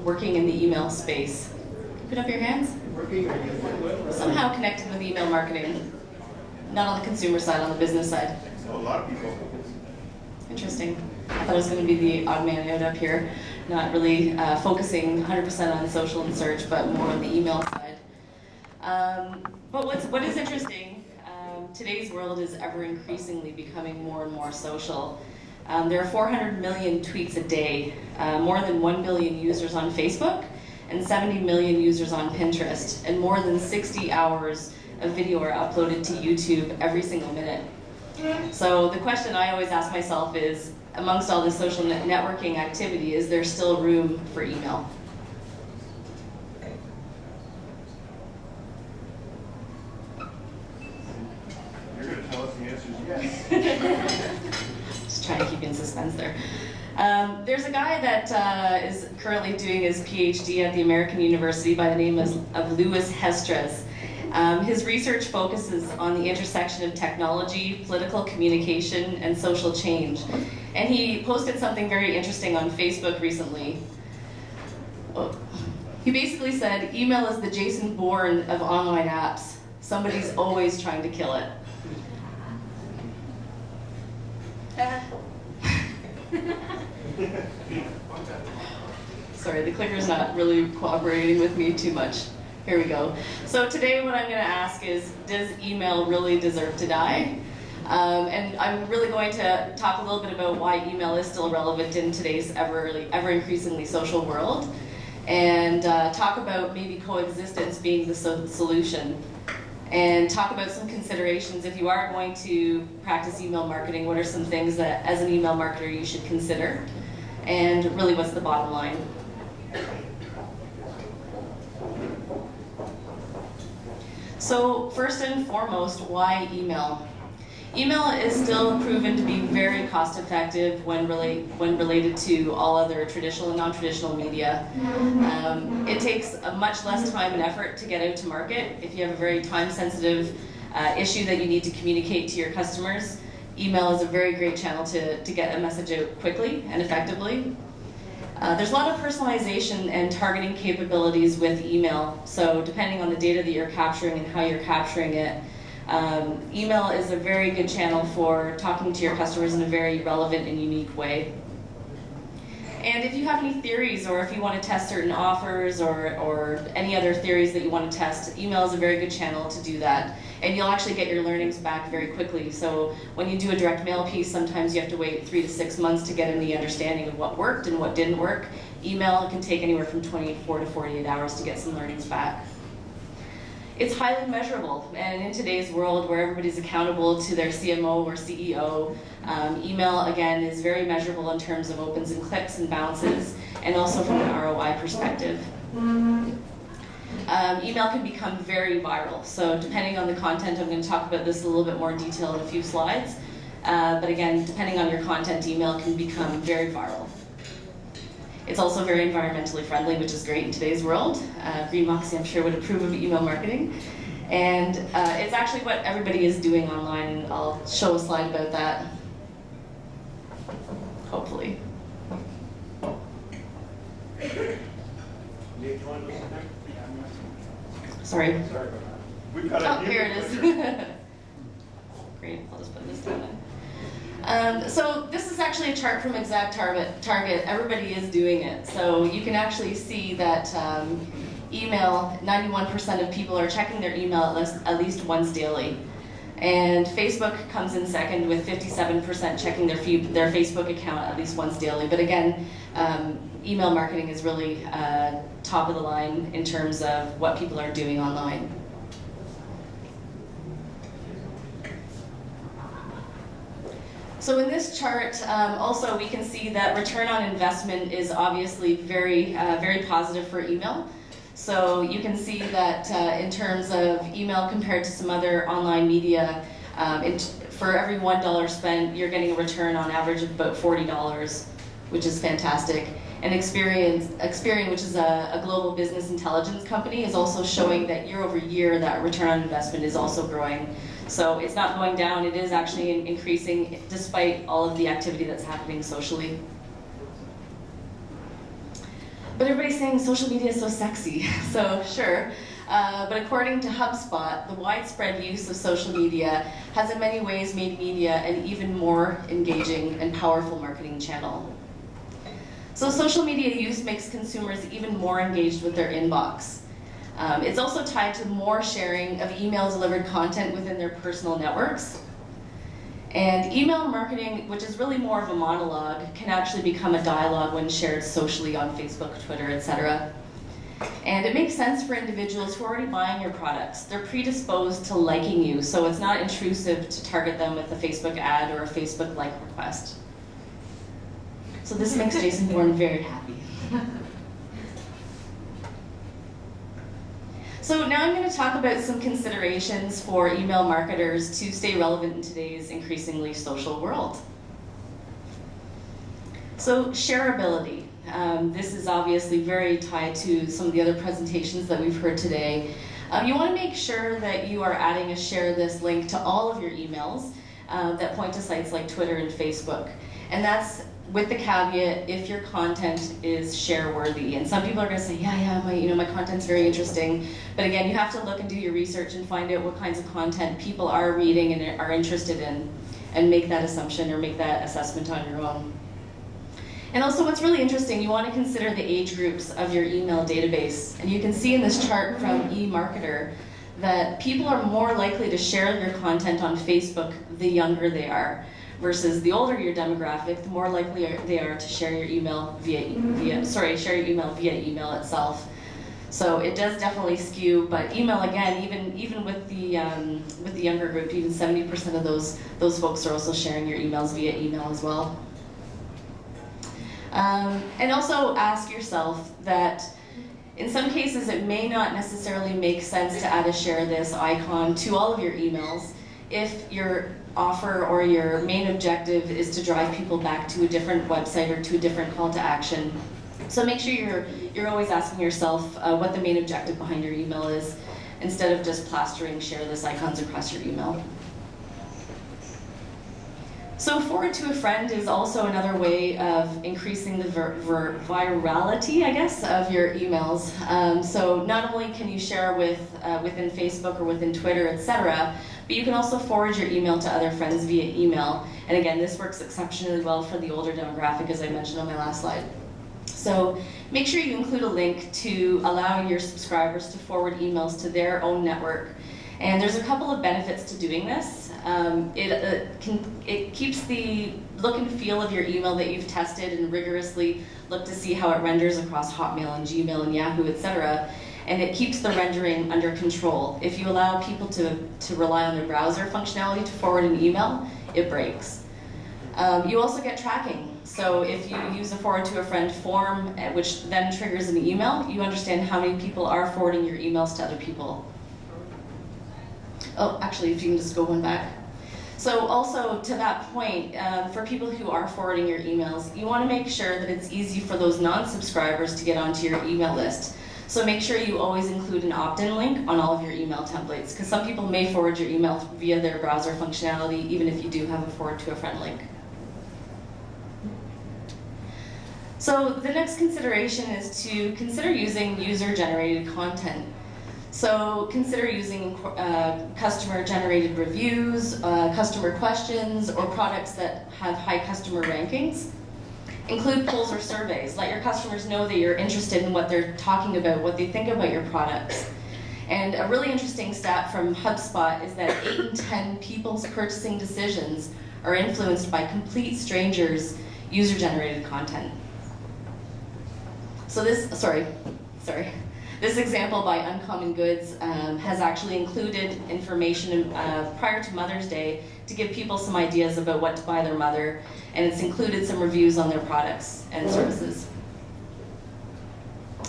working in the email space? Put up your hands. Somehow connected with email marketing. Not on the consumer side, on the business side. A lot of people. Interesting. I thought it was going to be the odd man out up here, not really focusing 100% on social and search, but more on the email side. But what is interesting, today's world is ever increasingly becoming more and more social. There are 400 million tweets a day, more than 1 billion users on Facebook, and 70 million users on Pinterest, and more than 60 hours of video are uploaded to YouTube every single minute. So the question I always ask myself is, amongst all this social networking activity, is there still room for email? You're going to tell us the answer is yes. Just trying to keep you in suspense there. There's a guy that is currently doing his PhD at the American University by the name of Louis Hestres. His research focuses on the intersection of technology, political communication, and social change. And he posted something very interesting on Facebook recently. He basically said, email is the Jason Bourne of online apps. Somebody's always trying to kill it. Sorry, the clicker's not really cooperating with me too much. Here we go. So today what I'm going to ask is, does email really deserve to die? And I'm really going to talk a little bit about why email is still relevant in today's ever increasingly social world, and talk about maybe coexistence being the solution, and talk about some considerations. If you are going to practice email marketing, what are some things that as an email marketer you should consider, and really what's the bottom line? So first and foremost, why email? Email is still proven to be very cost effective when related to all other traditional and non-traditional media. It takes a much less time and effort to get out to market. If you have a very time sensitive issue that you need to communicate to your customers, email is a very great channel to get a message out quickly and effectively. There's a lot of personalization and targeting capabilities with email. So depending on the data that you're capturing and how you're capturing it, email is a very good channel for talking to your customers in a very relevant and unique way. And if you have any theories, or if you want to test certain offers, or any other theories that you want to test, email is a very good channel to do that. And you'll actually get your learnings back very quickly. So when you do a direct mail piece, sometimes you have to wait 3 to 6 months to get the understanding of what worked and what didn't work. Email can take anywhere from 24 to 48 hours to get some learnings back. It's highly measurable, and in today's world where everybody's accountable to their CMO or CEO, email, again, is very measurable in terms of opens and clicks and bounces, and also from an ROI perspective. Email can become very viral, so depending on the content, I'm going to talk about this in a little bit more detail in a few slides, but again, depending on your content, email can become very viral. It's also very environmentally friendly, which is great in today's world. Green Moxie, I'm sure, would approve of email marketing. And it's actually what everybody is doing online, and I'll show a slide about that, hopefully. Sorry. Oh, here it is. Great, I'll just put this down then. So this is actually a chart from Exact Target. Everybody is doing it. So you can actually see that email, 91% of people are checking their email at least once daily. And Facebook comes in second with 57% checking their Facebook account at least once daily. But again, email marketing is really top of the line in terms of what people are doing online. So in this chart, also we can see that return on investment is obviously very positive for email. So you can see that in terms of email compared to some other online media, for every $1 spent, you're getting a return on average of about $40, which is fantastic. And Experian, which is a global business intelligence company, is also showing that year over year that return on investment is also growing. So it's not going down, it is actually increasing despite all of the activity that's happening socially. But everybody's saying social media is so sexy, so sure. But according to HubSpot, the widespread use of social media has in many ways made media an even more engaging and powerful marketing channel. So social media use makes consumers even more engaged with their inbox. It's also tied to more sharing of email-delivered content within their personal networks. And email marketing, which is really more of a monologue, can actually become a dialogue when shared socially on Facebook, Twitter, etc. And it makes sense for individuals who are already buying your products. They're predisposed to liking you, so it's not intrusive to target them with a Facebook ad or a Facebook like request. So this makes Jason Bourne very happy. So now I'm going to talk about some considerations for email marketers to stay relevant in today's increasingly social world. So shareability. This is obviously very tied to some of the other presentations that we've heard today. You want to make sure that you are adding a share this link to all of your emails that point to sites like Twitter and Facebook. And that's with the caveat if your content is share-worthy. And some people are going to say, yeah, my content's very interesting. But again, you have to look and do your research and find out what kinds of content people are reading and are interested in, and make that assumption or make that assessment on your own. And also what's really interesting, you want to consider the age groups of your email database. And you can see in this chart from eMarketer that people are more likely to share your content on Facebook the younger they are, versus the older your demographic, the more likely they are to share your email via email itself. So it does definitely skew, but email again, even with the younger group, even 70% of those folks are also sharing your emails via email as well. And also ask yourself that in some cases it may not necessarily make sense to add a share this icon to all of your emails if your offer or your main objective is to drive people back to a different website or to a different call to action. So make sure you're always asking yourself what the main objective behind your email is, instead of just plastering share this icons across your email. So forward to a friend is also another way of increasing the virality, I guess, of your emails. So not only can you share within Facebook or within Twitter, etc., but you can also forward your email to other friends via email. And again, this works exceptionally well for the older demographic, as I mentioned on my last slide. So make sure you include a link to allow your subscribers to forward emails to their own network. And there's a couple of benefits to doing this. It keeps the look and feel of your email that you've tested and rigorously looked to see how it renders across Hotmail and Gmail and Yahoo, etc. And it keeps the rendering under control. If you allow people to rely on their browser functionality to forward an email, it breaks. You also get tracking. So if you use a forward to a friend form, which then triggers an email, you understand how many people are forwarding your emails to other people. Oh, actually, if you can just go one back. So also, to that point, for people who are forwarding your emails, you want to make sure that it's easy for those non-subscribers to get onto your email list. So make sure you always include an opt-in link on all of your email templates, because some people may forward your email via their browser functionality, even if you do have a forward to a friend link. So the next consideration is to consider using user-generated content. So consider using customer-generated reviews, customer questions, or products that have high customer rankings. Include polls or surveys. Let your customers know that you're interested in what they're talking about, what they think about your products. And a really interesting stat from HubSpot is that 8 in 10 people's purchasing decisions are influenced by complete strangers' user-generated content. So this example by Uncommon Goods has actually included information prior to Mother's Day to give people some ideas about what to buy their mother, and it's included some reviews on their products and services.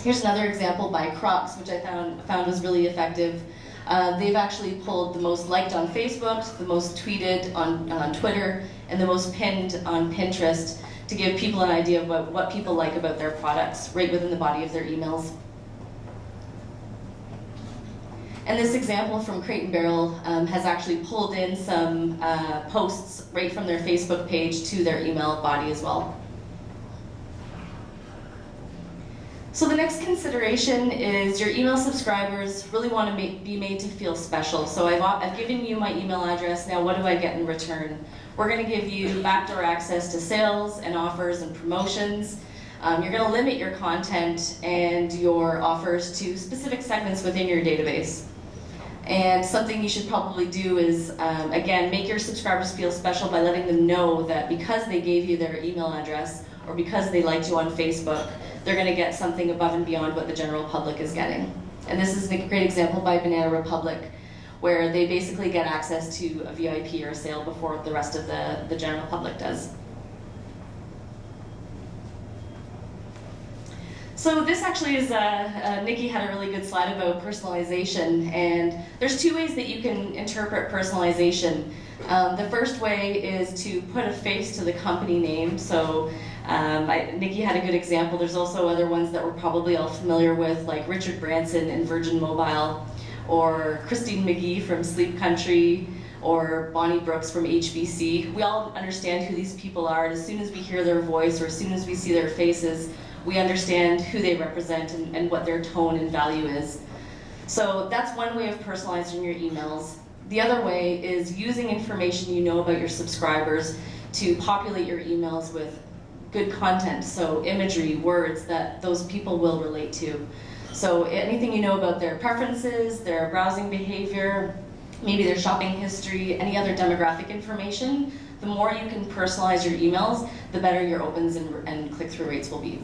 Here's another example by Crocs, which I found was really effective. They've actually pulled the most liked on Facebook, the most tweeted on Twitter, and the most pinned on Pinterest to give people an idea of what people like about their products right within the body of their emails. And this example from Crate & Barrel has actually pulled in some posts right from their Facebook page to their email body as well. So the next consideration is your email subscribers really want to be made to feel special. So I've given you my email address. Now what do I get in return? We're going to give you backdoor access to sales and offers and promotions. You're going to limit your content and your offers to specific segments within your database. And something you should probably do is, again, make your subscribers feel special by letting them know that because they gave you their email address or because they liked you on Facebook, they're going to get something above and beyond what the general public is getting. And this is a great example by Banana Republic, where they basically get access to a VIP or a sale before the rest of the general public does. So this actually is, Nikki had a really good slide about personalization, and there's two ways that you can interpret personalization. The first way is to put a face to the company name. So Nikki had a good example. There's also other ones that we're probably all familiar with, like Richard Branson in Virgin Mobile, or Christine McGee from Sleep Country, or Bonnie Brooks from HBC. We all understand who these people are, and as soon as we hear their voice or as soon as we see their faces, we understand who they represent and what their tone and value is. So that's one way of personalizing your emails. The other way is using information you know about your subscribers to populate your emails with good content, so imagery, words that those people will relate to. So anything you know about their preferences, their browsing behavior, maybe their shopping history, any other demographic information, the more you can personalize your emails, the better your opens and click-through rates will be.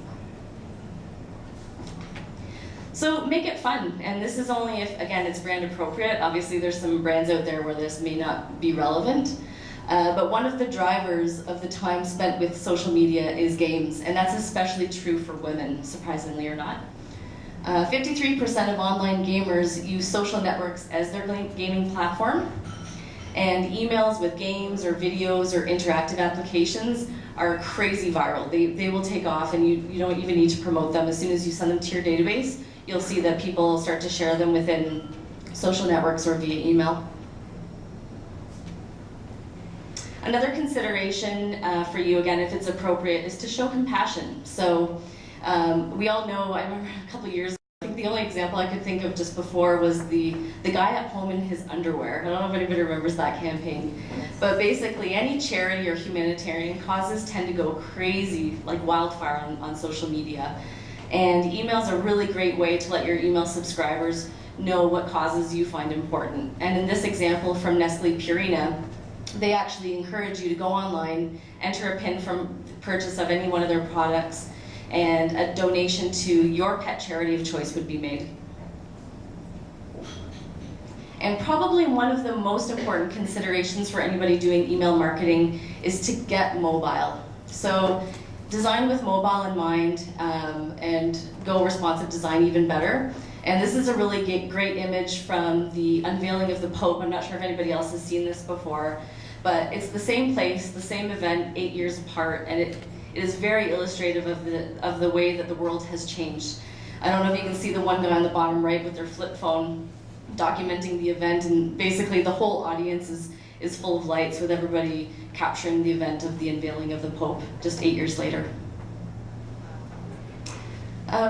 So make it fun, and this is only if, again, it's brand appropriate. Obviously there's some brands out there where this may not be relevant, but one of the drivers of the time spent with social media is games, and that's especially true for women, surprisingly or not. 53% of online gamers use social networks as their gaming platform, and emails with games or videos or interactive applications are crazy viral. They will take off, and you don't even need to promote them. As soon as you send them to your database, you'll see that people start to share them within social networks or via email. Another consideration for you, again, if it's appropriate, is to show compassion. So we all know, I remember a couple years ago, I think the only example I could think of just before was the guy at home in his underwear. I don't know if anybody remembers that campaign. But basically, any charity or humanitarian causes tend to go crazy, like wildfire on social media. And email's a really great way to let your email subscribers know what causes you find important. And in this example from Nestle Purina, they actually encourage you to go online, enter a PIN from the purchase of any one of their products, and a donation to your pet charity of choice would be made. And probably one of the most important considerations for anybody doing email marketing is to get mobile. So design with mobile in mind, and go responsive design even better. And this is a really great image from the unveiling of the Pope. I'm not sure if anybody else has seen this before, but it's the same place, the same event, 8 years apart, and it is very illustrative of the way that the world has changed. I don't know if you can see the one guy on the bottom right with their flip phone documenting the event, and basically the whole audience is full of lights with everybody capturing the event of the unveiling of the Pope just 8 years later.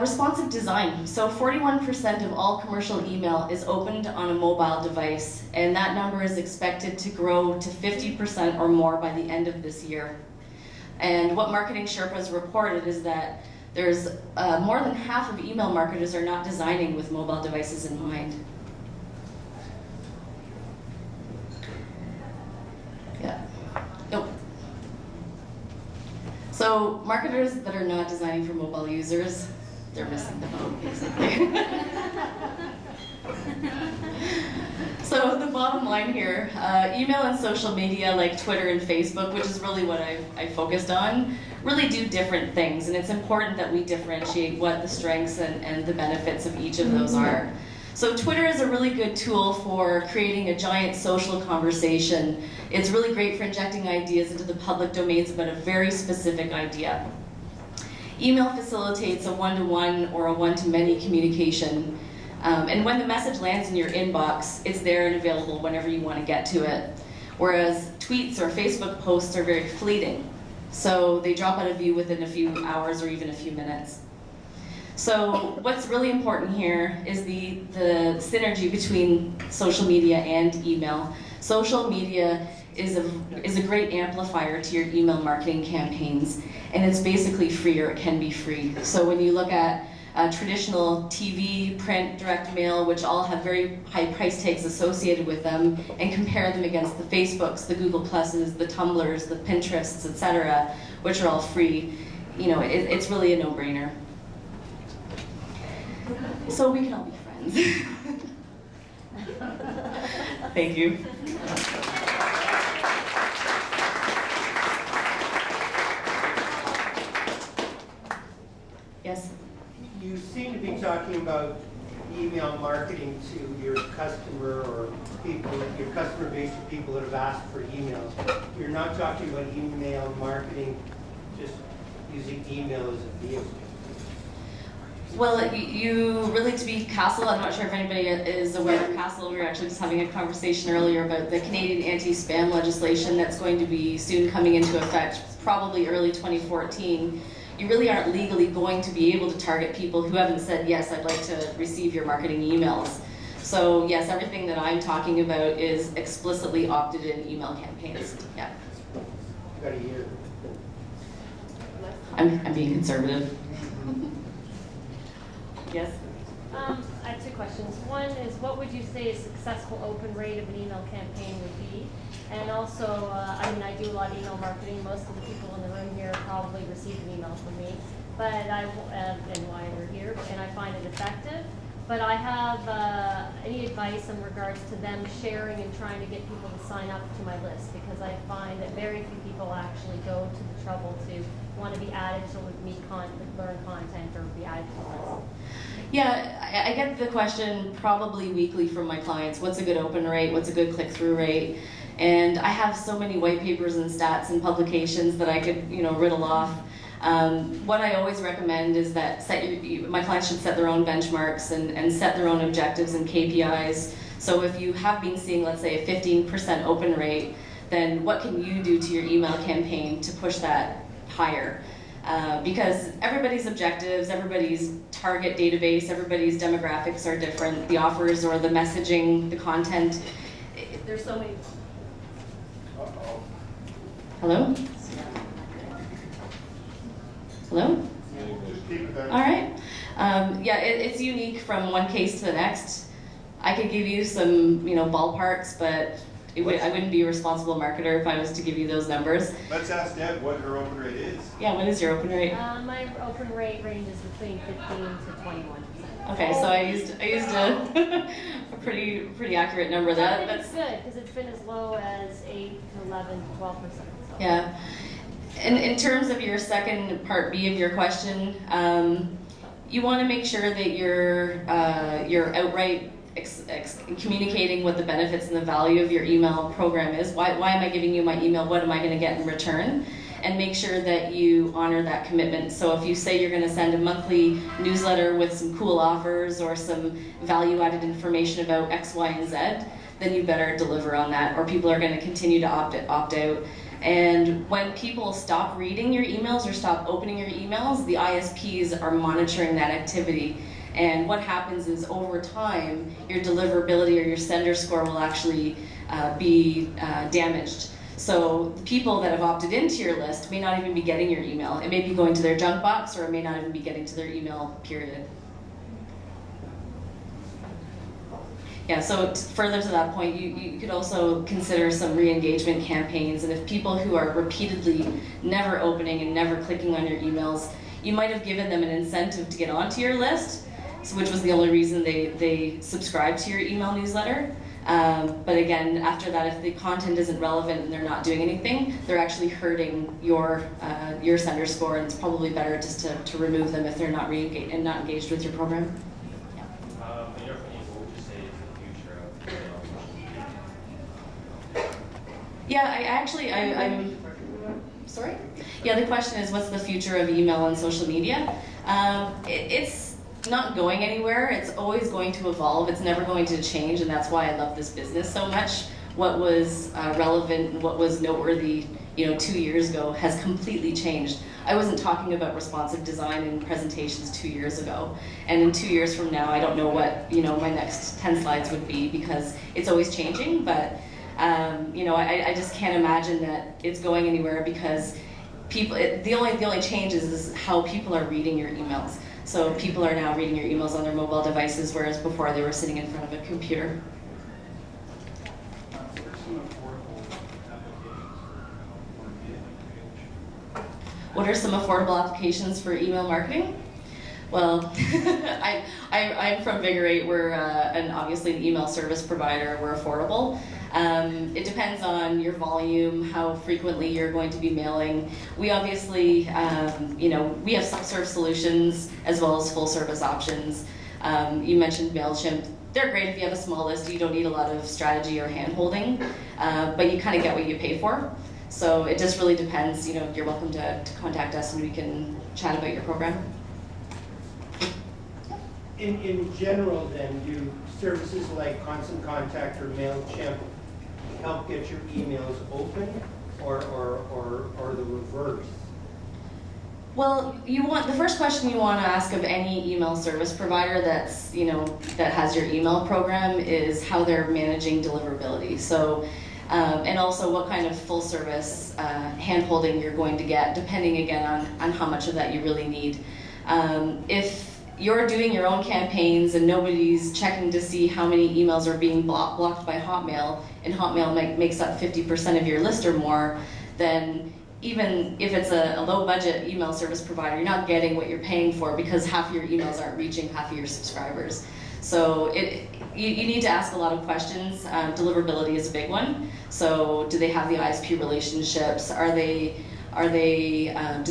Responsive design. So 41% of all commercial email is opened on a mobile device, and that number is expected to grow to 50% or more by the end of this year. And what Marketing Sherpas reported is that there's more than half of email marketers are not designing with mobile devices in mind. Yeah. Nope. So marketers that are not designing for mobile users, they're missing the boat, basically. So the bottom line here, email and social media like Twitter and Facebook, which is really what I focused on, really do different things, and it's important that we differentiate what the strengths and the benefits of each of those are. So Twitter is a really good tool for creating a giant social conversation. It's really great for injecting ideas into the public domains about a very specific idea. Email facilitates a one-to-one or a one-to-many communication. And when the message lands in your inbox, it's there and available whenever you want to get to it. Whereas tweets or Facebook posts are very fleeting. So they drop out of view within a few hours or even a few minutes. So what's really important here is the synergy between social media and email. Social media is a great amplifier to your email marketing campaigns, and it's basically free, or it can be free. So when you look at traditional TV, print, direct mail, which all have very high price tags associated with them, and compare them against the Facebooks, the Google Pluses, the Tumblrs, the Pinterests, etc., which are all free, you know, it's really a no-brainer. So we can all be friends. Thank you. Yes? You seem to be talking about email marketing to your customer or people, your customer base of people that have asked for emails. You're not talking about email marketing, just using email as a vehicle. Well, you really, to be CASL, I'm not sure if anybody is aware of CASL. We were actually just having a conversation earlier about the Canadian anti-spam legislation that's going to be soon coming into effect, probably early 2014. You really aren't legally going to be able to target people who haven't said, yes, I'd like to receive your marketing emails. So yes, everything that I'm talking about is explicitly opted in email campaigns. Yeah. Got a year. I'm being conservative. Yes? I have two questions. One is, what would you say a successful open rate of an email campaign would be? And also, I mean, I do a lot of email marketing. Most of the people in the room here probably received an email from me, but and why they're here, and I find it effective. But I have any advice in regards to them sharing and trying to get people to sign up to my list, because I find that very few people actually go to the trouble to want to be added to learn content or be added to the list. Yeah, I get the question probably weekly from my clients. What's a good open rate? What's a good click-through rate? And I have so many white papers and stats and publications that I could, you know, riddle off. What I always recommend is that my clients should set their own benchmarks and set their own objectives and KPIs. So if you have been seeing, let's say, a 15% open rate, then what can you do to your email campaign to push that higher? Because everybody's objectives, everybody's target database, everybody's demographics are different. The offers or the messaging, the content, there's so many. Hello? All right. Yeah, it's unique from one case to the next. I could give you some, you know, ballparks, but I wouldn't be a responsible marketer if I was to give you those numbers. Let's ask Deb what her open rate is. Yeah, what is your open rate? My open rate ranges between 15 to 21%. Okay, so I used a pretty accurate number. I think it's good because it's been as low as 8 to 11, 12%. So. Yeah. In terms of your second part B of your question, you want to make sure that you're outright communicating what the benefits and the value of your email program is. Why am I giving you my email? What am I going to get in return? And make sure that you honor that commitment. So if you say you're going to send a monthly newsletter with some cool offers or some value-added information about X, Y, and Z, then you better deliver on that, or people are going to continue to opt out. And when people stop reading your emails or stop opening your emails, the ISPs are monitoring that activity. And what happens is, over time, your deliverability or your sender score will actually be damaged. So the people that have opted into your list may not even be getting your email. It may be going to their junk box, or it may not even be getting to their email, period. Yeah, so further to that point, you could also consider some re-engagement campaigns. And if people who are repeatedly never opening and never clicking on your emails, you might have given them an incentive to get onto your list, which was the only reason they subscribed to your email newsletter. But again, after that, if the content isn't relevant and they're not doing anything, they're actually hurting your sender score, and it's probably better just to remove them if they're not re-engaged and not engaged with your program. In your opinion, what would you say is the future of social media? Yeah, I'm sorry? Yeah, the question is, what's the future of email and social media? It's not going anywhere. It's always going to evolve. It's never going to change, and that's why I love this business so much. What was relevant and what was noteworthy, 2 years ago has completely changed. I wasn't talking about responsive design in presentations 2 years ago. And in 2 years from now, I don't know what my next 10 slides would be, because it's always changing. But I just can't imagine that it's going anywhere, because the only change is how people are reading your emails. So people are now reading your emails on their mobile devices, whereas before they were sitting in front of a computer. What are some affordable applications for email marketing? Well, I'm from Vigor 8. We're obviously an email service provider. We're affordable. It depends on your volume, how frequently you're going to be mailing. We obviously, we have self-serve solutions as well as full-service options. You mentioned MailChimp. They're great if you have a small list. You don't need a lot of strategy or hand-holding, but you kind of get what you pay for. So it just really depends. You're welcome to contact us and we can chat about your program. In general then, do services like Constant Contact or MailChimp help get your emails open, or the reverse? Well, the first question you want to ask of any email service provider that has your email program is how they're managing deliverability. So, and also what kind of full service hand-holding you're going to get, depending again on how much of that you really need. If you're doing your own campaigns and nobody's checking to see how many emails are being blocked by Hotmail, and Hotmail makes up 50% of your list or more, then even if it's a low budget email service provider, you're not getting what you're paying for, because half of your emails aren't reaching half of your subscribers. So you need to ask a lot of questions. Deliverability is a big one. So do they have the ISP relationships? Do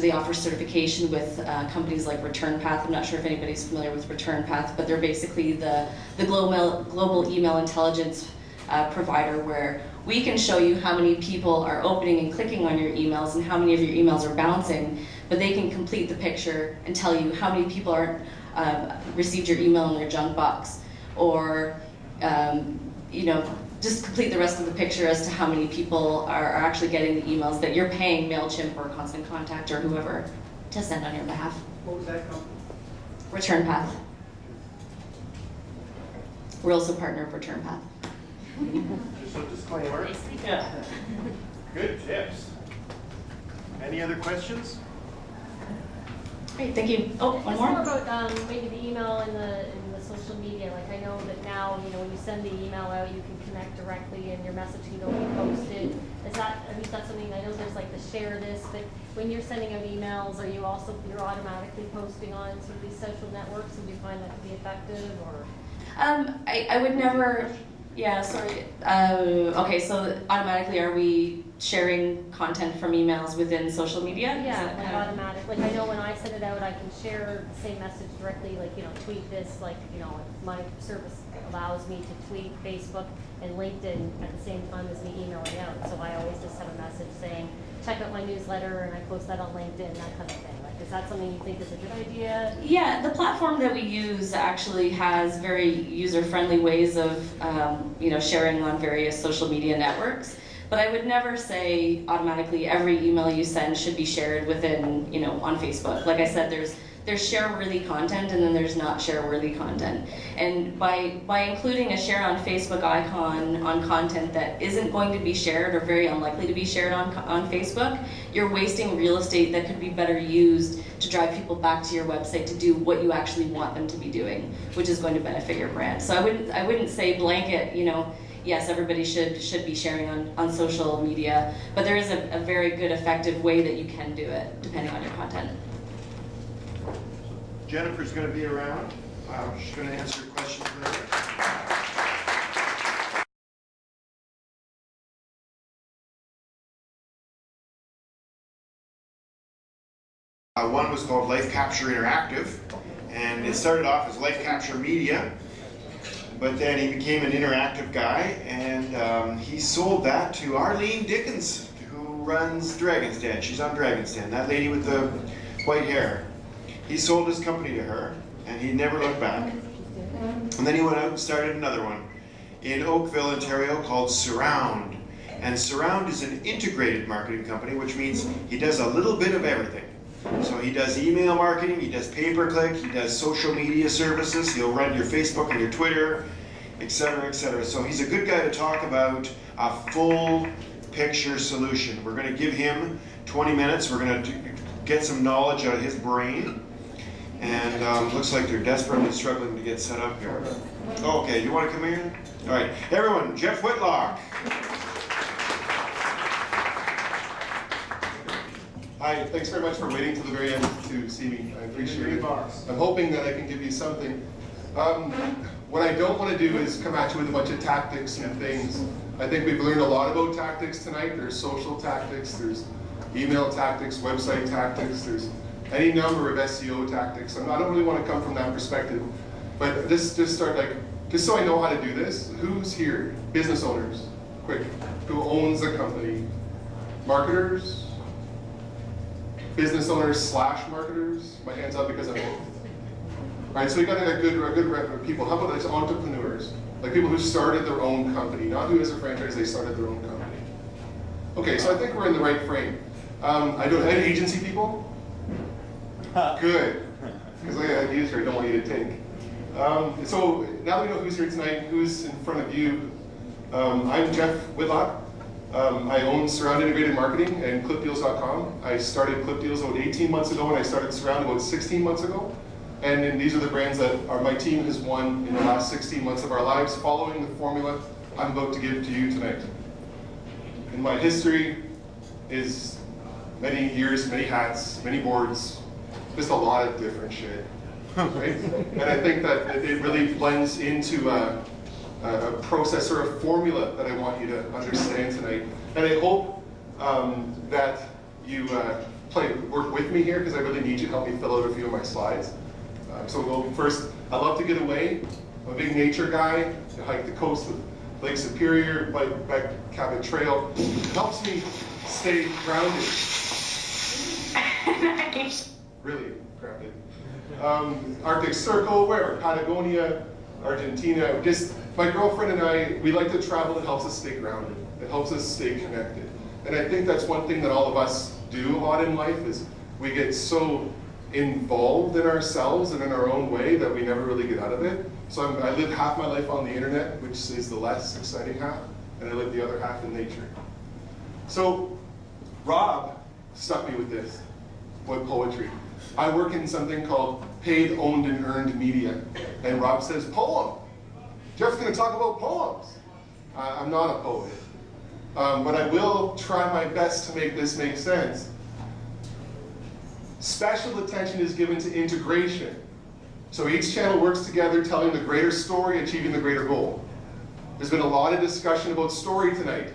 they offer certification with companies like ReturnPath? I'm not sure if anybody's familiar with ReturnPath, but they're basically the global email intelligence provider, where we can show you how many people are opening and clicking on your emails and how many of your emails are bouncing, but they can complete the picture and tell you how many people aren't received your email in their junk box, or just complete the rest of the picture as to how many people are actually getting the emails that you're paying MailChimp or Constant Contact or whoever to send on your behalf. What was that company? ReturnPath. We're also a partner of ReturnPath. Just a disclaimer. Yeah. Good tips. Any other questions? Great, thank you. Oh, one Just more? more about maybe the email and the social media. Like, I know that now, when you send the email out, you can connect directly and your message can go be posted. Is that something, I know there's like the share this, but when you're sending out emails, you're automatically posting on some of these social networks, and do you find that to be effective, or? I would never, yeah, sorry. Okay, so automatically are we sharing content from emails within social media? Yeah, like automatic. Like, I know when I send it out, I can share the same message directly, like, tweet this, like, my service allows me to tweet Facebook and LinkedIn at the same time as me emailing out. So I always just have a message saying, check out my newsletter, and I post that on LinkedIn, that kind of thing. Like, is that something you think is a good idea? Yeah, the platform that we use actually has very user-friendly ways of, sharing on various social media networks. But I would never say automatically every email you send should be shared within, on Facebook. Like I said, there's share-worthy content, and then there's not share-worthy content. And by including a share on Facebook icon on content that isn't going to be shared or very unlikely to be shared on Facebook, you're wasting real estate that could be better used to drive people back to your website to do what you actually want them to be doing, which is going to benefit your brand. So I wouldn't say blanket, yes, everybody should be sharing on social media, but there is a very good, effective way that you can do it, depending on your content. Jennifer's going to be around. She's going to answer questions later. One was called Life Capture Interactive, and it started off as Life Capture Media, but then he became an interactive guy, and he sold that to Arlene Dickens, who runs Dragon's Den. She's on Dragon's Den, that lady with the white hair. He sold his company to her, and he never looked back. And then he went out and started another one in Oakville, Ontario, called Surround. And Surround is an integrated marketing company, which means he does a little bit of everything. So he does email marketing, he does pay-per-click, he does social media services, he'll run your Facebook and your Twitter, etc., etc. So he's a good guy to talk about a full picture solution. We're going to give him 20 minutes. We're going to get some knowledge out of his brain. And looks like they're desperately struggling to get set up here. Oh, okay, you want to come here? All right, everyone, Geoff Whitlock. Hi, thanks very much for waiting till the very end to see me. I appreciate it. I'm hoping that I can give you something. What I don't want to do is come at you with a bunch of tactics and things. I think we've learned a lot about tactics tonight. There's social tactics, there's email tactics, website tactics, there's any number of SEO tactics. I don't really want to come from that perspective. But just so I know how to do this, who's here? Business owners, quick. Who owns a company? Marketers? Business owners / marketers? My hand's up because I'm both. All right, so we got a good group of people. How about it's entrepreneurs? Like people who started their own company, not who has a franchise, they started their own company. Okay, so I think we're in the right frame. I don't have any agency people? Good, because I got news here I don't want you to take. So now that we know who's here tonight, who's in front of you, I'm Geoff Whitlock. I own Surround Integrated Marketing and ClipDeals.com. I started ClipDeals about 18 months ago, and I started Surround about 16 months ago. And then these are the brands that my team has won in the last 16 months of our lives, following the formula I'm about to give to you tonight. And my history is many years, many hats, many boards, just a lot of different shit, right? And I think that it really blends into a process or a formula that I want you to understand tonight. And I hope that you work with me here, because I really need you to help me fill out a few of my slides. So we'll go first. I love to get away. I'm a big nature guy. I hike the coast of Lake Superior, bike back Cabot Trail. It helps me stay grounded. Really grounded. Arctic Circle, where? Patagonia, Argentina. Just my girlfriend and I, we like to travel. It helps us stay grounded. It helps us stay connected. And I think that's one thing that all of us do a lot in life, is we get so involved in ourselves and in our own way that we never really get out of it. So I live half my life on the internet, which is the less exciting half, and I live the other half in nature. So Rob stuck me with this, with poetry. I work in something called paid, owned, and earned media. And Rob says, poem. Geoff's going to talk about poems. I'm not a poet. But I will try my best to make this make sense. Special attention is given to integration. So each channel works together, telling the greater story, achieving the greater goal. There's been a lot of discussion about story tonight,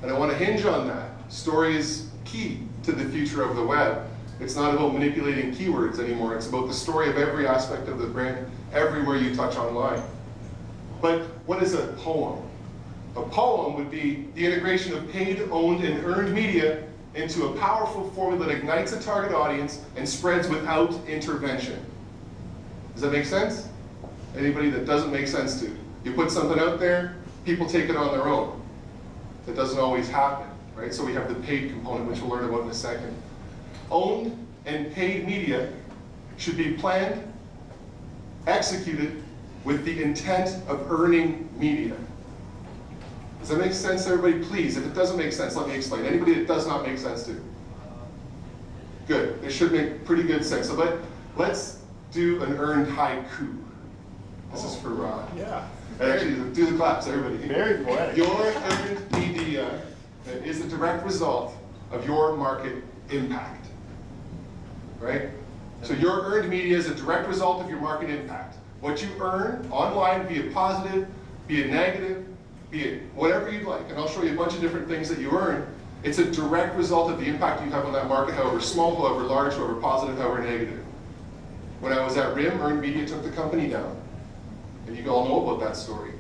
and I want to hinge on that. Story is key to the future of the web. It's not about manipulating keywords anymore. It's about the story of every aspect of the brand, everywhere you touch online. But what is a poem? A poem would be the integration of paid, owned, and earned media into a powerful formula that ignites a target audience and spreads without intervention. Does that make sense? Anybody that doesn't make sense to? You put something out there, people take it on their own. That doesn't always happen, right? So we have the paid component, which we'll learn about in a second. Owned and paid media should be planned, executed with the intent of earning media. Does that make sense to everybody? Please, if it doesn't make sense, let me explain. Anybody that does not make sense to? Good, it should make pretty good sense. So let's do an earned haiku. This is for Rod. Yeah. Actually, do the claps, everybody. Very poetic. Your earned media is a direct result of your market impact, right? So your earned media is a direct result of your market impact. What you earn online, be it positive, be it negative, be it whatever you'd like, and I'll show you a bunch of different things that you earn, it's a direct result of the impact you have on that market, however small, however large, however positive, however negative. When I was at RIM, earned media took the company down. And you all know about that story.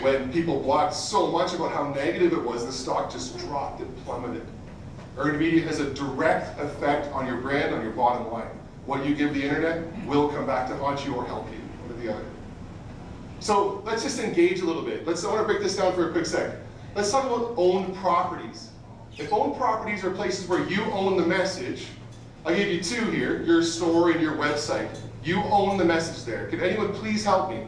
When people blogged so much about how negative it was, the stock just dropped and plummeted. Earned media has a direct effect on your brand, on your bottom line. What you give the internet will come back to haunt you or help you, one or the other. So let's just engage a little bit. I want to break this down for a quick sec. Let's talk about owned properties. If owned properties are places where you own the message, I gave you two here, your store and your website. You own the message there. Can anyone please help me?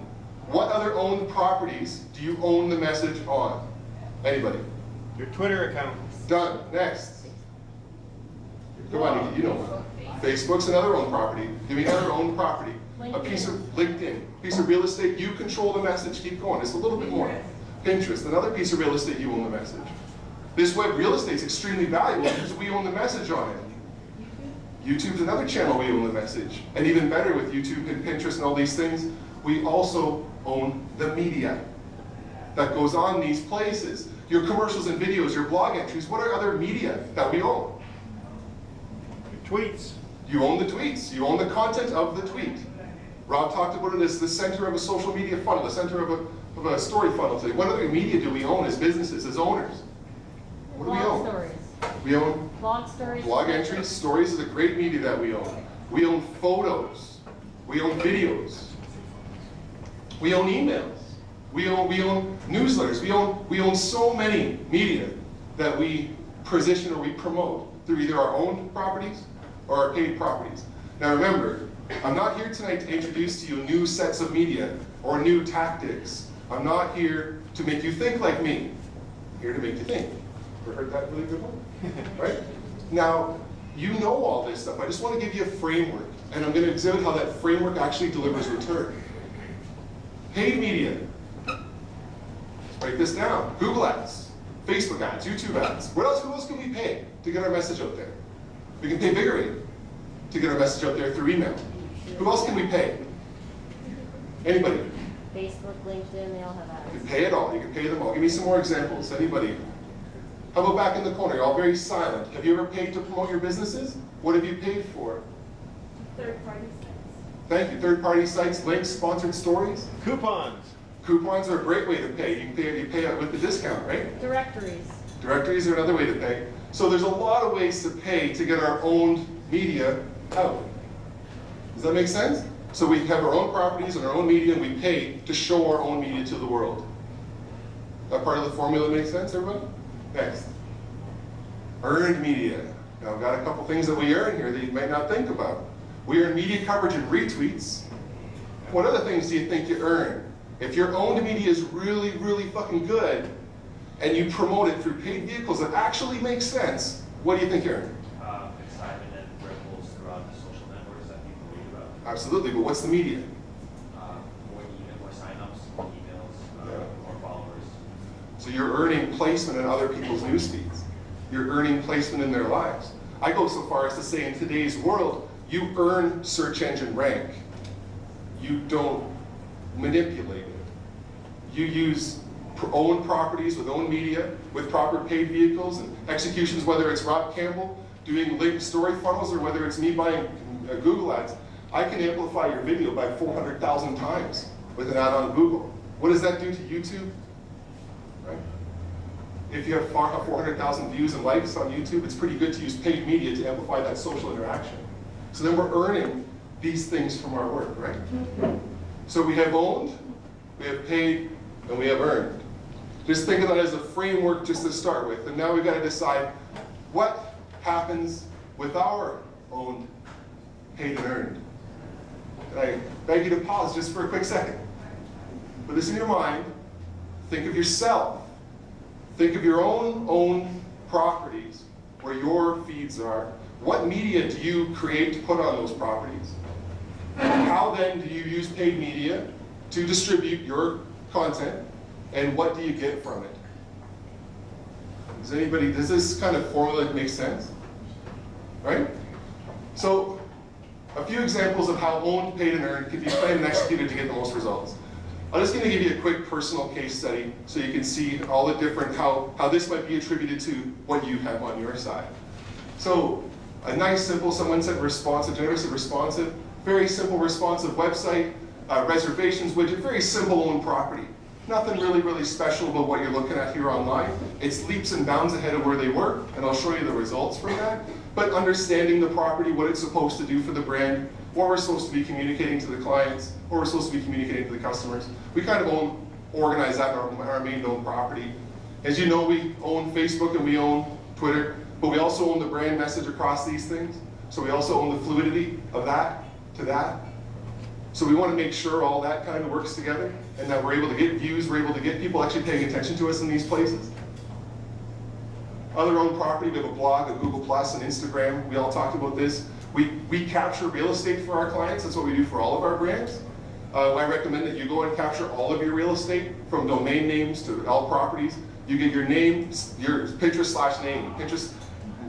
What other owned properties do you own the message on? Anybody? Your Twitter account. Done. Next. Come on, you know. Facebook's another owned property. Give me another owned property. A piece of LinkedIn, piece of real estate, you control the message. Keep going. It's a little bit more. Pinterest, another piece of real estate, you own the message. This web real estate is extremely valuable because we own the message on it. YouTube's another channel we own the message. And even better with YouTube and Pinterest and all these things, we also own the media that goes on these places. Your commercials and videos, your blog entries, what are other media that we own? Your tweets. You own the tweets. You own the content of the tweet. Rob talked about it as the center of a social media funnel, the center of a story funnel today. What other media do we own as businesses, as owners? What do we own? Blog stories. We own Blog stories. blog entries. Stories is a great media that we own. We own photos. We own videos. We own emails. We own newsletters. We own so many media that we position or we promote through either our own properties or our paid properties. Now remember, I'm not here tonight to introduce to you new sets of media or new tactics. I'm not here to make you think like me. I'm here to make you think. Ever heard that really good one? Right? Now, you know all this stuff. I just want to give you a framework, and I'm going to exhibit how that framework actually delivers return. Paid media. Let's write this down. Google ads, Facebook ads, YouTube ads. Who else can we pay to get our message out there? We can pay bigger rate to get our message out there through email. Who else can we pay? Anybody? Facebook, LinkedIn, they all have ads. You can pay it all. You can pay them all. Give me some more examples. Anybody? How about back in the corner? You're all very silent. Have you ever paid to promote your businesses? What have you paid for? Third-party sites. Thank you. Third-party sites, links, sponsored stories. Coupons. Coupons are a great way to pay. You pay it with the discount, right? Directories. Directories are another way to pay. So there's a lot of ways to pay to get our own media out. Does that make sense? So we have our own properties and our own media, and we pay to show our own media to the world. That part of the formula makes sense, everybody? Next. Earned media. Now I've got a couple things that we earn here that you might not think about. We earn media coverage and retweets. What other things do you think you earn? If your owned media is really, really fucking good, and you promote it through paid vehicles that actually make sense, what do you think you earn? Excitement and ripples throughout the social networks that people read about. Absolutely, but what's the media? More signups, more emails, more followers. So you're earning placement in other people's news feeds. You're earning placement in their lives. I go so far as to say in today's world, you earn search engine rank. You don't manipulate it. You use own properties with own media, with proper paid vehicles and executions, whether it's Rob Campbell doing linked story funnels or whether it's me buying Google ads. I can amplify your video by 400,000 times with an ad on Google. What does that do to YouTube? Right? If you have 400,000 views and likes on YouTube, it's pretty good to use paid media to amplify that social interaction. So then we're earning these things from our work, right? So we have owned, we have paid, and we have earned. Just think of that as a framework just to start with. And now we've got to decide what happens with our owned, paid, and earned. And I beg you to pause just for a quick second. Put this in your mind. Think of yourself. Think of your own properties where your feeds are. What media do you create to put on those properties? How then do you use paid media to distribute your content? And what do you get from it? Does this kind of formula make sense? Right? So, a few examples of how owned, paid, and earned can be planned and executed to get the most results. I'm just going to give you a quick personal case study so you can see all the different, how this might be attributed to what you have on your side. So, a nice, simple, someone said responsive, Jennifer said responsive, very simple responsive website, reservations widget, very simple owned property. Nothing really, really special about what you're looking at here online. It's leaps and bounds ahead of where they were, and I'll show you the results from that. But understanding the property, what it's supposed to do for the brand, what we're supposed to be communicating to the clients, what we're supposed to be communicating to the customers. We kind of organize that in our main owned property. As you know, we own Facebook and we own Twitter, but we also own the brand message across these things. So we also own the fluidity of that to that. So we want to make sure all that kind of works together and that we're able to get views, we're able to get people actually paying attention to us in these places. Other owned property, we have a blog, a Google Plus, an Instagram. We all talked about this. We capture real estate for our clients. That's what we do for all of our brands. I recommend that you go and capture all of your real estate, from domain names to all properties. You get your name, your Pinterest/name, Pinterest,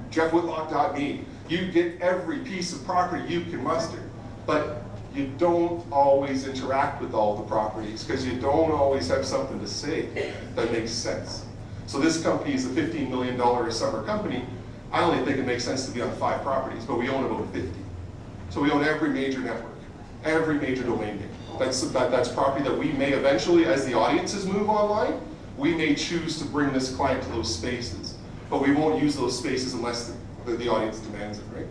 JeoffWhitlock.me. You get every piece of property you can muster. But you don't always interact with all the properties because you don't always have something to say that makes sense. So this company is a $15 million a summer company. I only think it makes sense to be on 5 properties, but we own about 50. So we own every major network, every major domain name. That's property that we may eventually, as the audiences move online, we may choose to bring this client to those spaces. But we won't use those spaces unless the audience demands it, right?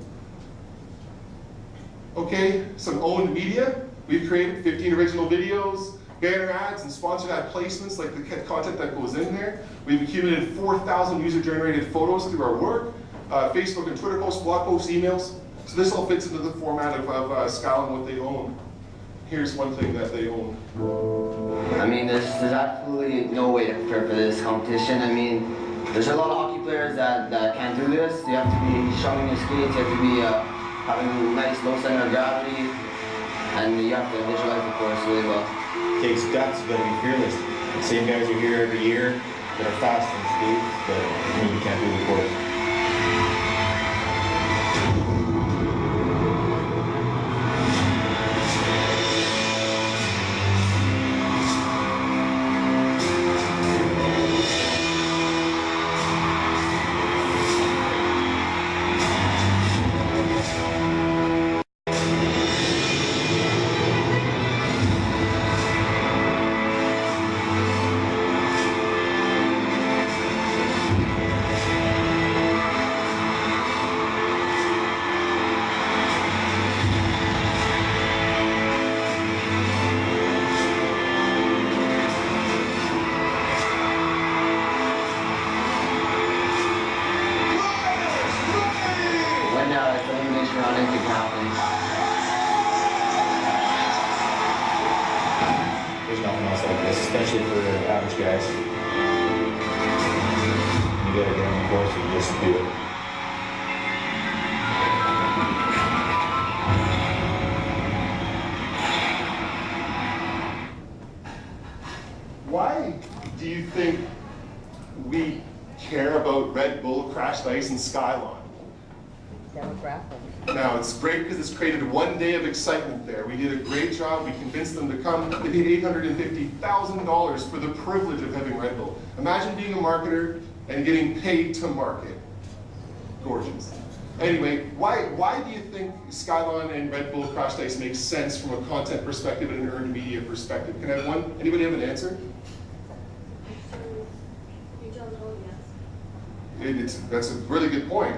Okay, some owned media. We've created 15 original videos, banner ads, and sponsored ad placements, like the content that goes in there. We've accumulated 4,000 user-generated photos through our work, Facebook and Twitter posts, blog posts, emails. So this all fits into the format of Skyline, what they own. Here's one thing that they own. I mean, there's absolutely no way to prepare for this competition. I mean, there's a lot of hockey players that can't do this. You have to be showing your skates, you have to be having nice low center of gravity, and you have to visualize the course really well. It takes guts, you gotta be fearless. The same guys are here every year that are fast and skate, but you can't do the course. There's nothing else like this, especially for average guys. You gotta get on the course and just do it. Why do you think we care about Red Bull, Crashed Ice, and Skylon? Demographic. Now, it's great because it's created one day of excitement there. We did a great job. We convinced them to come. They paid $850,000 for the privilege of having Red Bull. Imagine being a marketer and getting paid to market. Gorgeous. Anyway, why do you think Skylon and Red Bull Crashed Ice make sense from a content perspective and an earned media perspective? Can I have one? Anybody have an answer? That's a really good point.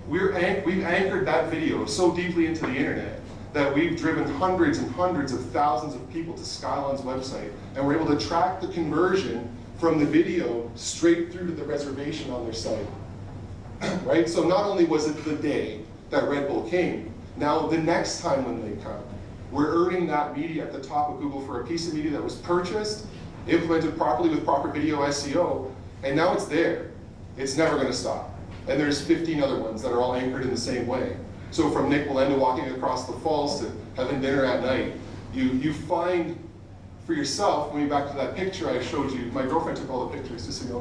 We've anchored that video so deeply into the internet that we've driven hundreds and hundreds of thousands of people to Skylon's website, and we're able to track the conversion from the video straight through to the reservation on their site. Right? So not only was it the day that Red Bull came, now the next time when they come, we're earning that media at the top of Google for a piece of media that was purchased, implemented properly with proper video SEO, and now it's there. It's never going to stop. And there's 15 other ones that are all anchored in the same way. So from Nick Belenda walking across the falls to having dinner at night, you find for yourself, going back to that picture I showed you, my girlfriend took all the pictures, just so you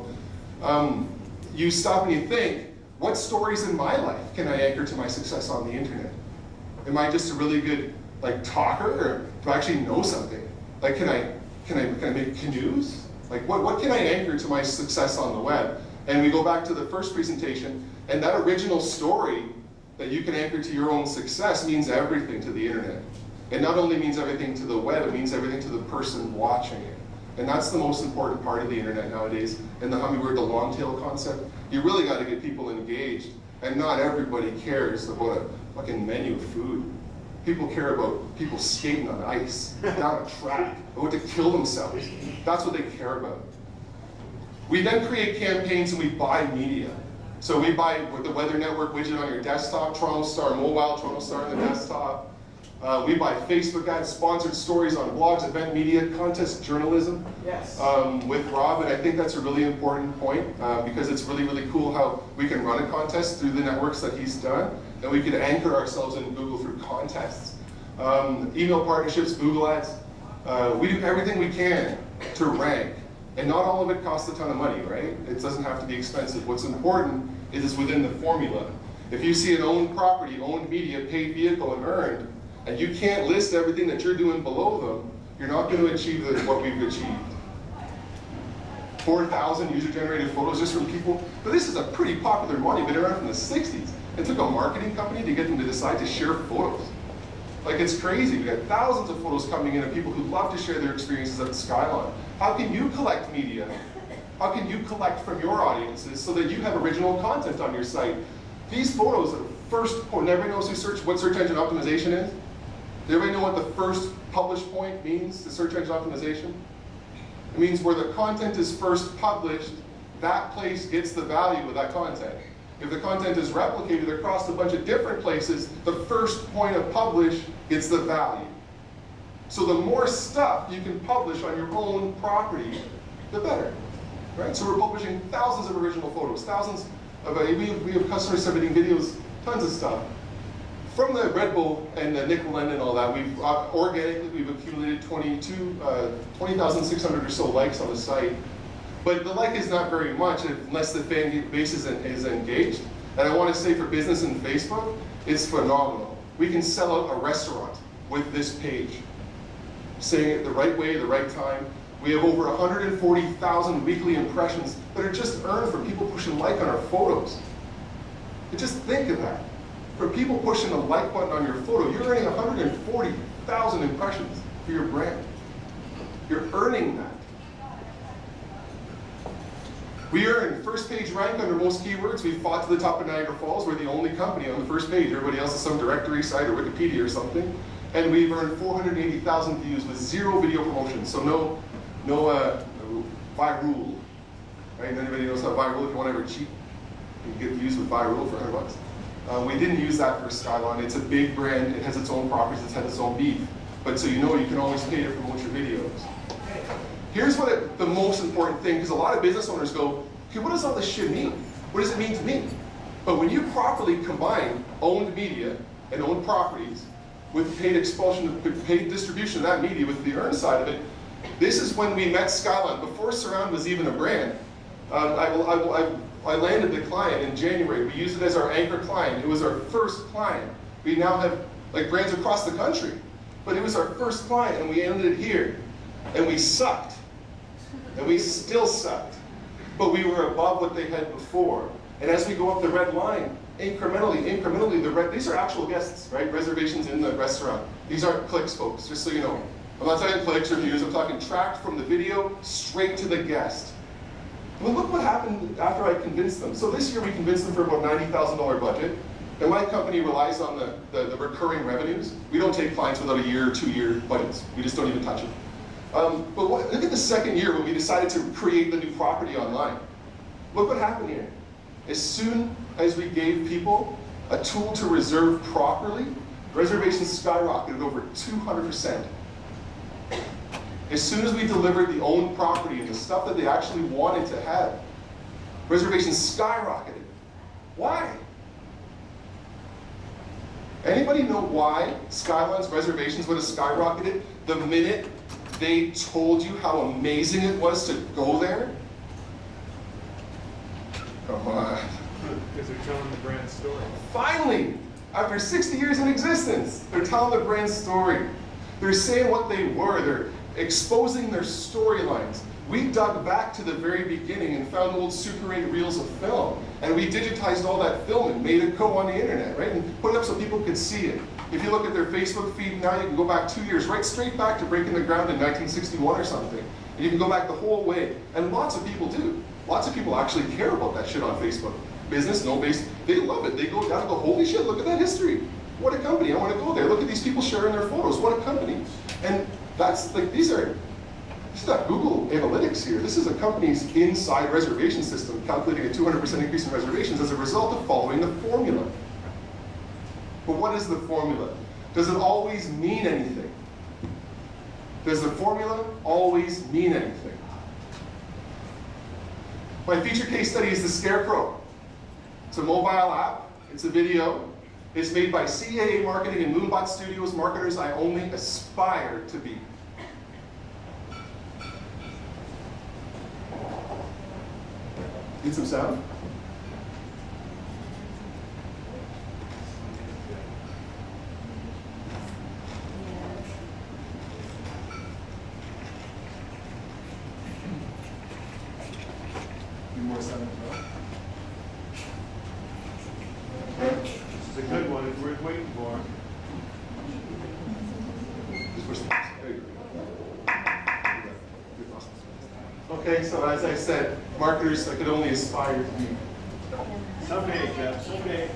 know, you stop and you think, what stories in my life can I anchor to my success on the internet? Am I just a really good talker, or do I actually know something? Like, can I make canoes? Like, what can I anchor to my success on the web? And we go back to the first presentation, and that original story that you can anchor to your own success means everything to the internet. It not only means everything to the web, it means everything to the person watching it. And that's the most important part of the internet nowadays. And the hummingbird, the long tail concept, you really got to get people engaged. And not everybody cares about a fucking menu of food. People care about people skating on ice, down a track, about to kill themselves. That's what they care about. We then create campaigns and we buy media. So we buy the Weather Network widget on your desktop, Toronto Star Mobile, Toronto Star on the desktop. We buy Facebook ads, sponsored stories on blogs, event media, contest journalism. Yes. With Rob, and I think that's a really important point because it's really, really cool how we can run a contest through the networks that he's done, and we can anchor ourselves in Google through contests. Email partnerships, Google ads. We do everything we can to rank, and not all of it costs a ton of money, right? It doesn't have to be expensive. What's important is it's within the formula. If you see an owned property, owned media, paid vehicle, and earned, and you can't list everything that you're doing below them, you're not going to achieve what we've achieved. 4,000 user-generated photos just from people, but this is a pretty popular model, been around from the 60s. It took a marketing company to get them to decide to share photos. Like, it's crazy. We got thousands of photos coming in of people who love to share their experiences at the Skyline. How can you collect media? How can you collect from your audiences so that you have original content on your site? These photos are first point. Everybody knows what search engine optimization is? Does everybody know what the first publish point means to search engine optimization? It means where the content is first published, that place gets the value of that content. If the content is replicated across a bunch of different places, the first point of publish gets the value. So the more stuff you can publish on your own property, the better. Right? So we're publishing thousands of original photos, thousands of, we have customers submitting videos, tons of stuff. From the Red Bull and the Nickel and all that, we've accumulated 20,600 or so likes on the site. But the like is not very much unless the fan base is engaged. And I want to say for business and Facebook, it's phenomenal. We can sell out a restaurant with this page. Saying it the right way, the right time. We have over 140,000 weekly impressions that are just earned from people pushing like on our photos. But just think of that. For people pushing the like button on your photo, you're earning 140,000 impressions for your brand. You're earning that. We earn first page rank under most keywords. We fought to the top of Niagara Falls. We're the only company on the first page. Everybody else is some directory site or Wikipedia or something. And we've earned 480,000 views with 0 video promotion. So no viral, right? Anybody knows how viral, if you want to ever cheat, you can get views with viral for $100. We didn't use that for Skyline. It's a big brand. It has its own properties. It has its own beef. But so you know you can always pay to promote your videos. Here's the most important thing, because a lot of business owners go, okay, what does all this shit mean? What does it mean to me? But when you properly combine owned media and owned properties with paid expulsion, paid distribution of that media with the earned side of it, this is when we met Skyline. Before Surround was even a brand, I landed the client in January. We used it as our anchor client. It was our first client. We now have brands across the country, but it was our first client, and we ended it here. And we sucked, and we still sucked, but we were above what they had before. And as we go up the red line, incrementally, these are actual guests, right? Reservations in the restaurant. These aren't clicks, folks, just so you know. I'm not talking clicks or views, I'm talking tracked from the video straight to the guest. Well, look what happened after I convinced them. So this year we convinced them for about $90,000 budget. And my company relies on the recurring revenues. We don't take clients without a year or 2 year budgets. We just don't even touch it. But look at the second year when we decided to create the new property online. Look what happened here. As soon as we gave people a tool to reserve properly, reservations skyrocketed over 200%. As soon as we delivered the owned property and the stuff that they actually wanted to have, reservations skyrocketed. Why? Anybody know why Skyline's reservations would have skyrocketed the minute they told you how amazing it was to go there? Come on. Because they're telling the brand story. Finally, after 60 years in existence, they're telling the brand story. They're saying what they were. They're exposing their storylines. We dug back to the very beginning and found old Super 8 reels of film. And we digitized all that film and made it go on the internet, right? And put it up so people could see it. If you look at their Facebook feed now, you can go back 2 years, right straight back to breaking the ground in 1961 or something. And you can go back the whole way. And lots of people do. Lots of people actually care about that shit on Facebook. Business, no base, they love it. They go down and go, holy shit, look at that history. What a company, I want to go there. Look at these people sharing their photos, what a company. And that's like, these are This is not Google Analytics here. This is a company's inside reservation system calculating a 200% increase in reservations as a result of following the formula. But what is the formula? Does it always mean anything? Does the formula always mean anything? My feature case study is the Scarecrow. It's a mobile app. It's a video. It's made by CAA Marketing and Moonbot Studios marketers I only aspire to be. Need some sound? Need more sound as well? It's a good one, it's worth waiting for. Just push the button. There you go. Okay, so as I said, marketers I could only aspire to be. Someday, Geoff, someday.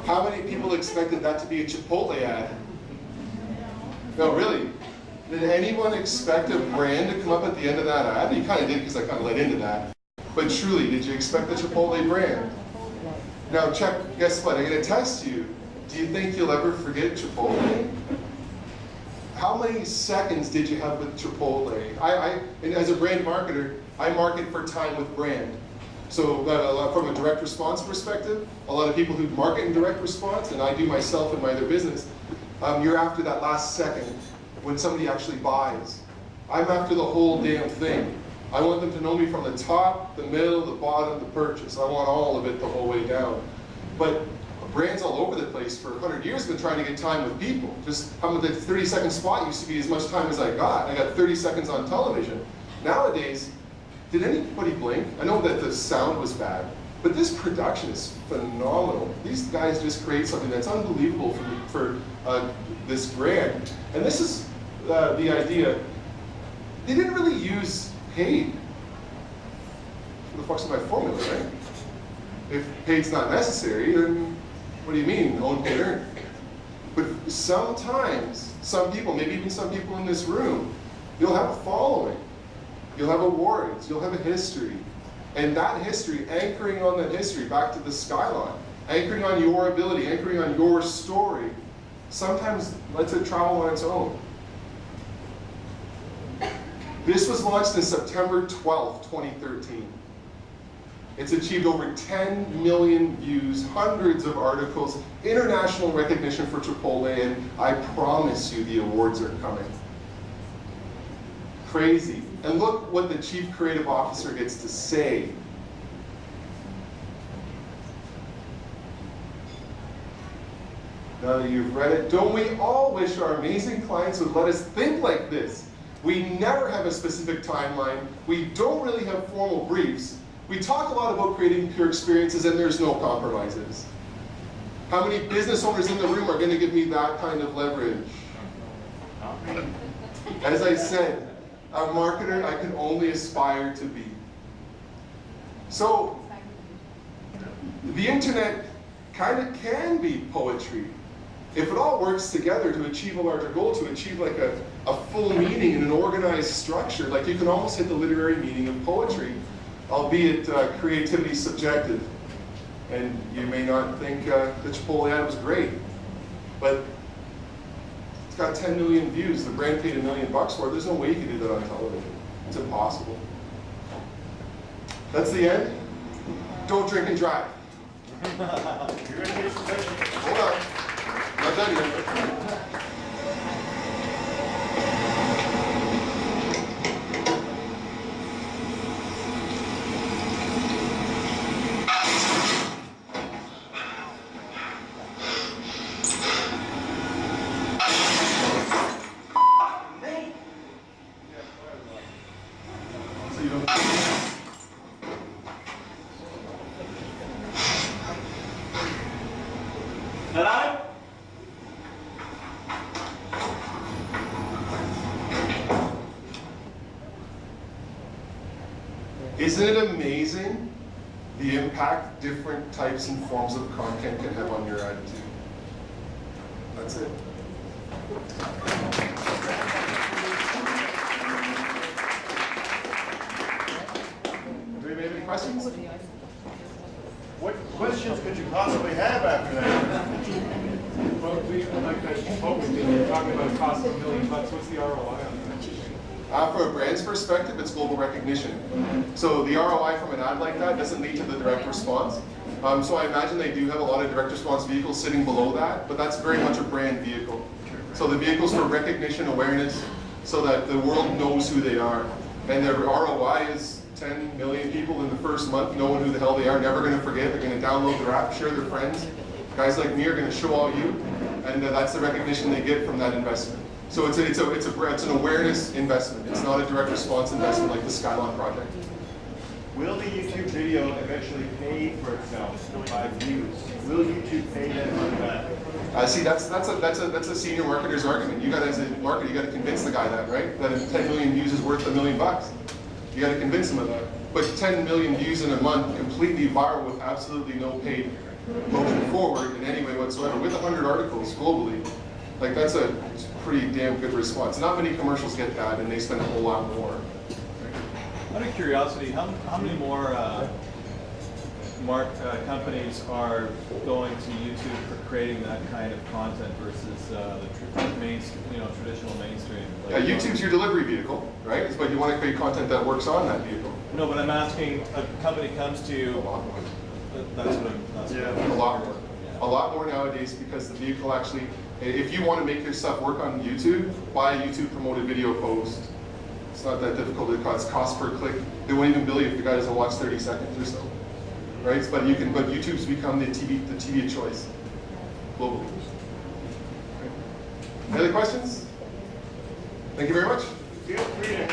How many people expected that to be a Chipotle ad? No, really? Did anyone expect a brand to come up at the end of that ad? You kind of did because I kind of led into that. But truly, did you expect the Chipotle brand? Now check, guess what? I'm going to test you. Do you think you'll ever forget Chipotle? How many seconds did you have with Chipotle? And as a brand marketer, I market for time with brand. So from a direct response perspective, a lot of people who market in direct response, and I do myself in my other business, you're after that last second when somebody actually buys. I'm after the whole damn thing. I want them to know me from the top, the middle, the bottom, the purchase. I want all of it the whole way down. But brands all over the place for 100 years have been trying to get time with people. Just how the 30-second spot used to be as much time as I got. I got 30 seconds on television. Nowadays, did anybody blink? I know that the sound was bad, but this production is phenomenal. These guys just create something that's unbelievable for this brand. And this is the idea. They didn't really use paid. What the fuck's my formula, right? If paid's not necessary, then what do you mean, own, paid, earn? But sometimes, some people, maybe even some people in this room, you'll have a following. You'll have awards, you'll have a history. And that history, anchoring on that history back to the skyline, anchoring on your ability, anchoring on your story, sometimes lets it travel on its own. This was launched in September 12th, 2013. It's achieved over 10 million views, hundreds of articles, international recognition for Chipotle, and I promise you the awards are coming. Crazy. And look what the Chief Creative Officer gets to say. Now that you've read it, don't we all wish our amazing clients would let us think like this? We never have a specific timeline. We don't really have formal briefs. We talk a lot about creating pure experiences and there's no compromises. How many business owners in the room are going to give me that kind of leverage? As I said, a marketer I can only aspire to be. So, the internet kind of can be poetry. If it all works together to achieve a larger goal, to achieve like a full meaning in an organized structure, like you can almost hit the literary meaning of poetry, albeit creativity is subjective. And you may not think the Chipotle ad was great, but it's got 10 million views. The brand paid $1 million for it. There's no way you can do that on television. It's impossible. That's the end. Don't drink and drive. You're going to get some pictures. Hold on. Not done yet. Isn't it amazing the impact different types and forms of content can have on your attitude? That's it. Do we have any questions? What questions could you possibly have after that? Well, like that Chipotle thing, you're talking about a cost of $1 million. What's the ROI on that? From a brand's perspective, it's global recognition. So the ROI from an ad like that doesn't lead to the direct response. So I imagine they do have a lot of direct response vehicles sitting below that, but that's very much a brand vehicle. So the vehicle's for recognition, awareness, so that the world knows who they are. And their ROI is 10 million people in the first month knowing who the hell they are, never going to forget. They're going to download their app, share their friends. Guys like me are going to show all you, and that's the recognition they get from that investment. So it's an awareness investment. It's not a direct response investment like the Skyline project. Will the YouTube video eventually pay for itself by views? Will YouTube pay that money back? See, that's a senior marketer's argument. You got, as a marketer, you got to convince the guy that, right? That if 10 million views is worth $1 million. You got to convince him of that. But 10 million views in a month, completely viral with absolutely no paid motion forward in any way whatsoever, with 100 articles globally, like that's a pretty damn good response. Not many commercials get that, and they spend a whole lot more. Out of curiosity, how many more companies are going to YouTube for creating that kind of content versus the traditional mainstream. Yeah, YouTube's your delivery vehicle, right? But you want to create content that works on that vehicle. No, but I'm asking, a company comes to you. A lot more. That's what I'm. A lot more. A lot more nowadays, because the vehicle actually, if you want to make your stuff work on YouTube, buy a YouTube promoted video post. It's not that difficult. It's cost per click. They won't even bill you if the guy doesn't watch 30 seconds or so, right? But YouTube's become the TV of choice globally. Okay. Any other questions? Thank you very much. Feel free to